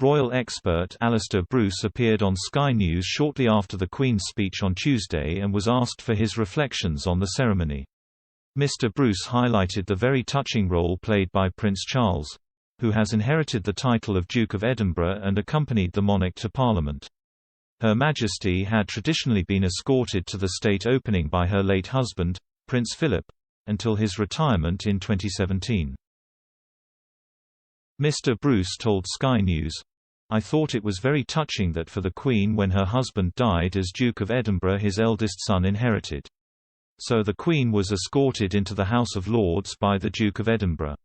Royal expert Alistair Bruce appeared on Sky News shortly after the Queen's speech on Tuesday and was asked for his reflections on the ceremony. Mr. Bruce highlighted the very touching role played by Prince Charles, who has inherited the title of Duke of Edinburgh and accompanied the monarch to Parliament. Her Majesty had traditionally been escorted to the state opening by her late husband, Prince Philip, until his retirement in 2017. Mr. Bruce told Sky News, "I thought it was very touching that for the Queen when her husband died as Duke of Edinburgh his eldest son inherited. So the Queen was escorted into the House of Lords by the Duke of Edinburgh."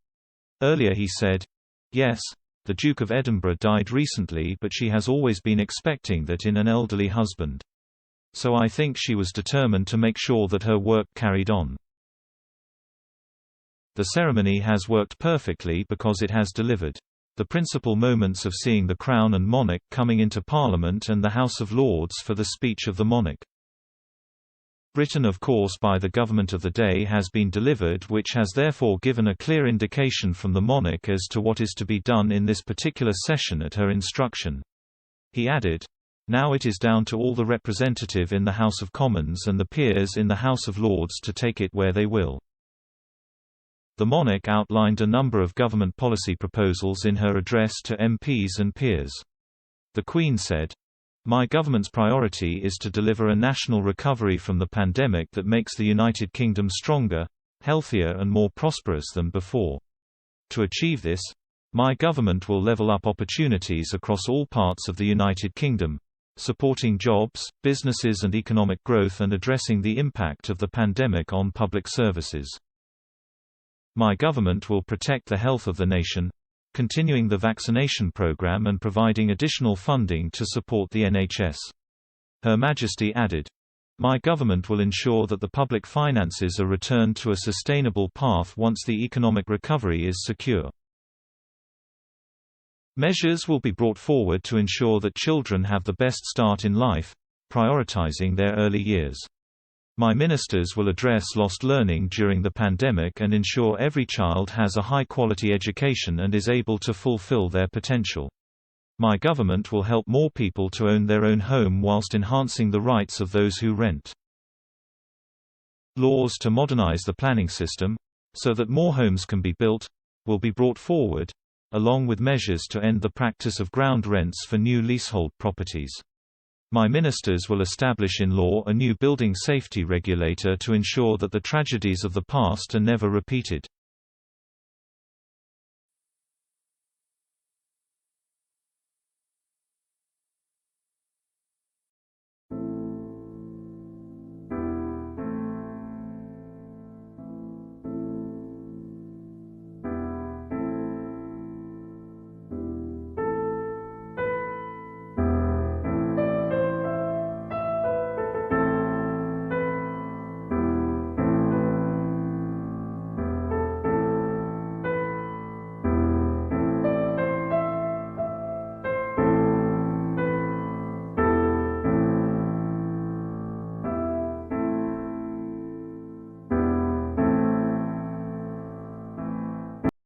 Earlier he said, "Yes, the Duke of Edinburgh died recently but she has always been expecting that in an elderly husband. So I think she was determined to make sure that her work carried on. The ceremony has worked perfectly because it has delivered. The principal moments of seeing the Crown and Monarch coming into Parliament and the House of Lords for the speech of the Monarch. Written of course by the government of the day has been delivered, which has therefore given a clear indication from the Monarch as to what is to be done in this particular session at her instruction." He added, "Now it is down to all the representative in the House of Commons and the peers in the House of Lords to take it where they will." The monarch outlined a number of government policy proposals in her address to MPs and peers. The Queen said, "My government's priority is to deliver a national recovery from the pandemic that makes the United Kingdom stronger, healthier and more prosperous than before. To achieve this, my government will level up opportunities across all parts of the United Kingdom, supporting jobs, businesses and economic growth and addressing the impact of the pandemic on public services. My government will protect the health of the nation, continuing the vaccination program and providing additional funding to support the NHS." Her Majesty added, "My government will ensure that the public finances are returned to a sustainable path once the economic recovery is secure. Measures will be brought forward to ensure that children have the best start in life, prioritizing their early years. My ministers will address lost learning during the pandemic and ensure every child has a high-quality education and is able to fulfill their potential. My government will help more people to own their own home whilst enhancing the rights of those who rent. Laws to modernize the planning system, so that more homes can be built, will be brought forward, along with measures to end the practice of ground rents for new leasehold properties. My ministers will establish in law a new building safety regulator to ensure that the tragedies of the past are never repeated.